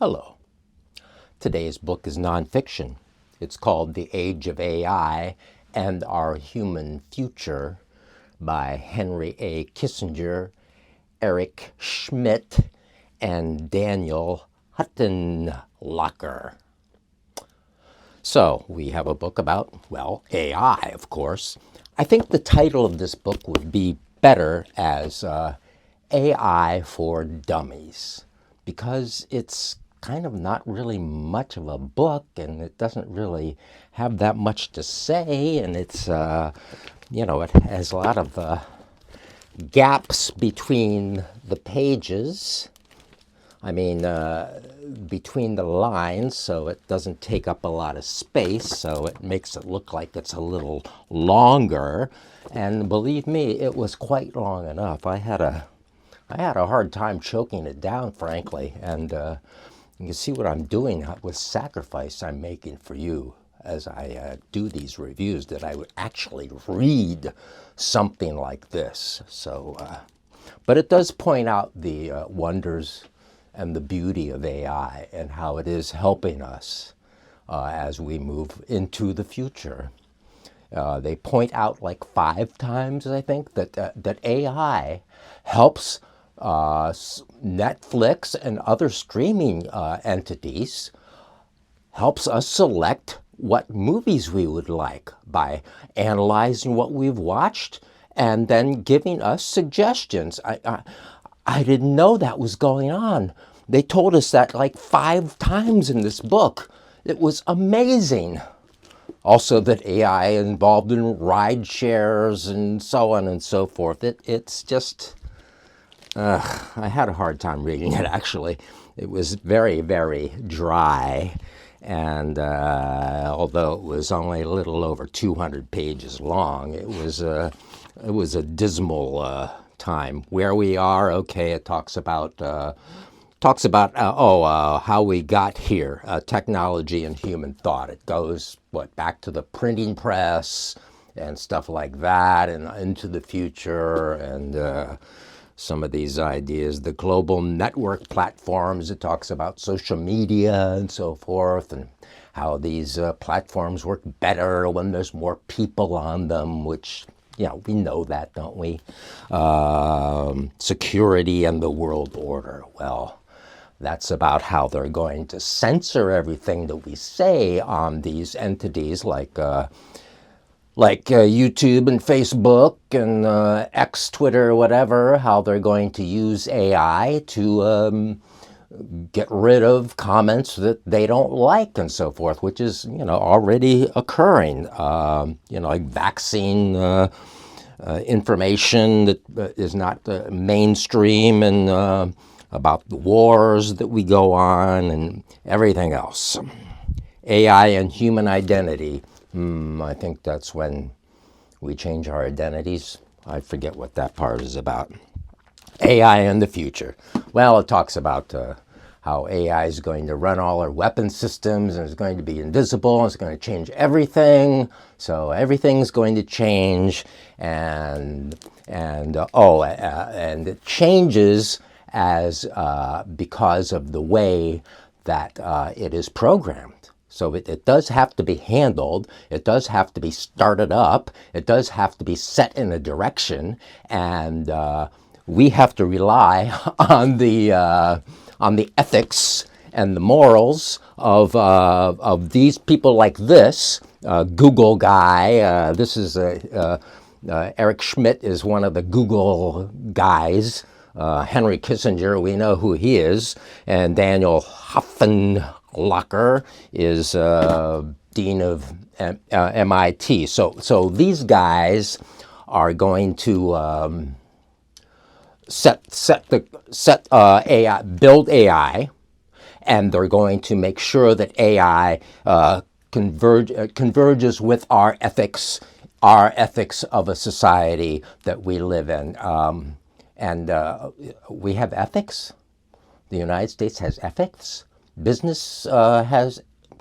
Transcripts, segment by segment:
Hello. Today's book is nonfiction. It's called The Age of AI and Our Human Future by Henry A. Kissinger, Eric Schmidt, and Daniel Huttenlocher. So we have a book about, well, AI, of course. I think the title of this book would be better as AI for Dummies, because it's kind of not really much of a book, and it doesn't really have that much to say, and it's, it has a lot of gaps between the pages. I mean, between the lines, so it doesn't take up a lot of space, so it makes it look like it's a little longer. And believe me, it was quite long enough. I had a hard time choking it down, frankly, and you can see what I'm doing with sacrifice I'm making for you as I do these reviews, that I would actually read something like this. So, but it does point out the wonders and the beauty of AI and how it is helping us as we move into the future. They point out like 5 times, I think, that AI helps Netflix and other streaming entities, helps us select what movies we would like by analyzing what we've watched and then giving us suggestions. I didn't know that was going on. They told us that like 5 times in this book. It was amazing. Also that AI is involved in ride shares and so on and so forth. It's just... I had a hard time reading it, actually. It was very, very dry, and although it was only a little over 200 pages long, it was a dismal time. Where we are, okay, it talks about how we got here, technology and human thought. It goes, back to the printing press and stuff like that, and into the future, and some of these ideas, the global network platforms. It talks about social media and so forth, and how these platforms work better when there's more people on them, which, we know that, don't we? Security and the world order. Well, that's about how they're going to censor everything that we say on these entities like YouTube and Facebook and X, Twitter, whatever, how they're going to use AI to get rid of comments that they don't like and so forth, which is, already occurring. Like vaccine information that is not mainstream, and about the wars that we go on and everything else. AI and human identity. I think that's when we change our identities. I forget what that part is about. AI and the future. Well, it talks about how AI is going to run all our weapon systems, and it's going to be invisible, and it's going to change everything. So everything's going to change, and it changes as because of the way that it is programmed. So it does have to be handled, it does have to be started up, it does have to be set in a direction, and we have to rely on the ethics and the morals of these people like this Google guy. This is Eric Schmidt is one of the Google guys. Henry Kissinger, we know who he is, and Daniel Huttenlocher is dean of MIT. So these guys are going to build AI, and they're going to make sure that AI converges with our ethics of a society that we live in. And we have ethics. The United States has ethics. Business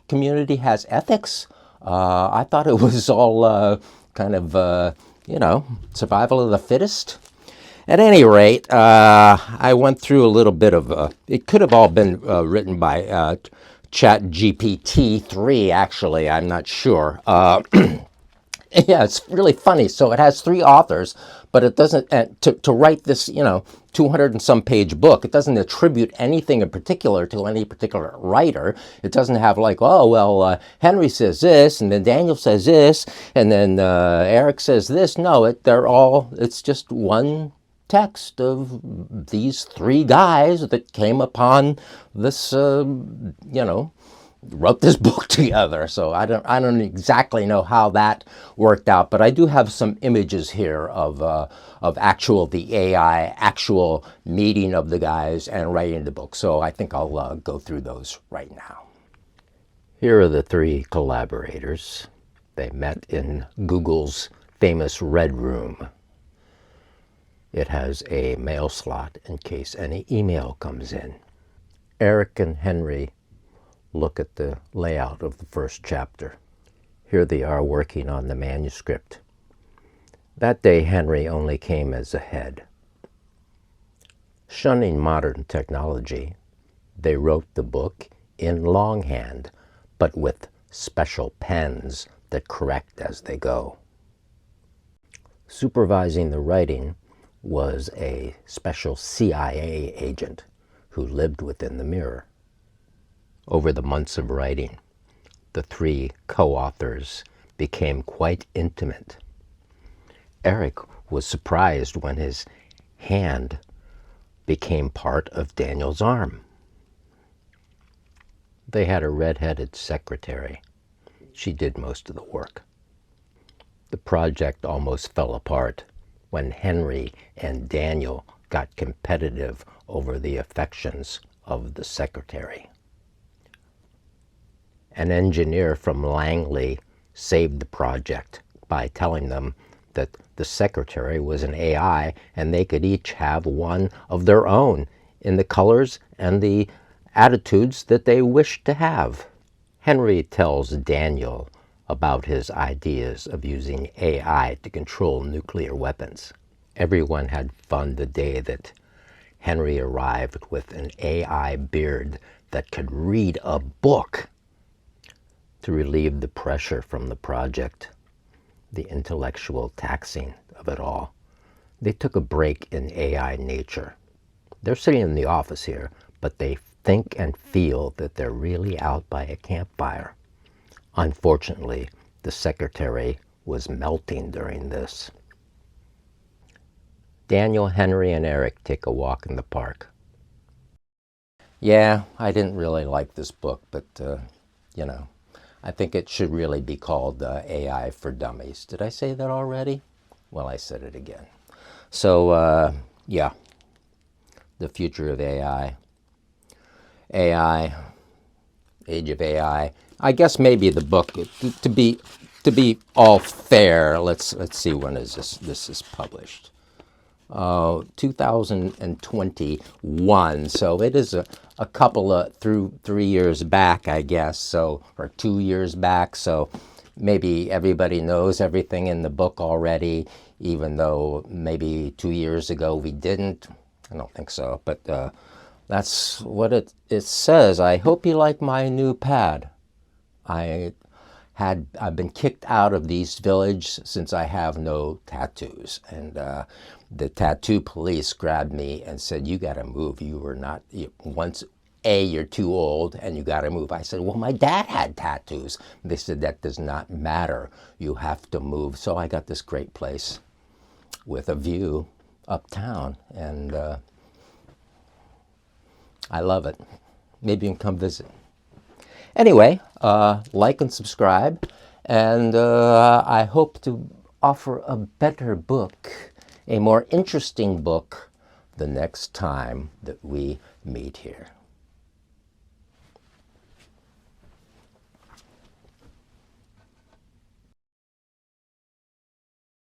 community has ethics. I thought it was all kind of, survival of the fittest. At any rate, I went through a little bit of, it could have all been written by Chat GPT-3, actually, I'm not sure. Yeah, it's really funny. So it has 3 authors, but it doesn't, to write this, 200 and some page book, it doesn't attribute anything in particular to any particular writer. It doesn't have like, oh, well, Henry says this, and then Daniel says this, and then Eric says this. No, it's just one text of these 3 guys that came upon this, wrote this book together. So I don't exactly know how that worked out, but I do have some images here of the AI actual meeting of the guys and writing the book. So I think I'll go through those right now. Here are the 3 collaborators. They met in Google's famous Red Room. It has a mail slot in case any email comes in. Eric and Henry look at the layout of the first chapter. Here they are working on the manuscript. That day, Henry only came as a head. Shunning modern technology, they wrote the book in longhand, but with special pens that correct as they go. Supervising the writing was a special CIA agent who lived within the mirror. Over the months of writing, the 3 co-authors became quite intimate. Eric was surprised when his hand became part of Daniel's arm. They had a red-headed secretary. She did most of the work. The project almost fell apart when Henry and Daniel got competitive over the affections of the secretary. An engineer from Langley saved the project by telling them that the secretary was an AI and they could each have one of their own in the colors and the attitudes that they wished to have. Henry tells Daniel about his ideas of using AI to control nuclear weapons. Everyone had fun the day that Henry arrived with an AI beard that could read a book. To relieve the pressure from the project, the intellectual taxing of it all, they took a break in AI nature. They're sitting in the office here, but they think and feel that they're really out by a campfire. Unfortunately, the secretary was melting during this. Daniel, Henry, and Eric take a walk in the park. Yeah, I didn't really like this book, but, I think it should really be called AI for Dummies. Did I say that already? Well, I said it again. So, yeah, the future of AI. AI, age of AI. I guess maybe the book, to be all fair, let's see when this is published. 2021, so it is a couple of 3 years back, I guess, so, or 2 years back, so maybe everybody knows everything in the book already, even though maybe 2 years ago we didn't. I don't think so, but that's what it says. I hope you like my new pad. I've been kicked out of the East Village since I have no tattoos, and the tattoo police grabbed me and said, "You got to move. You're too old, and you got to move." I said, "Well, my dad had tattoos." They said, "That does not matter. You have to move." So I got this great place with a view uptown, and I love it. Maybe you can come visit. Anyway, like and subscribe, and I hope to offer a better book, a more interesting book, the next time that we meet here.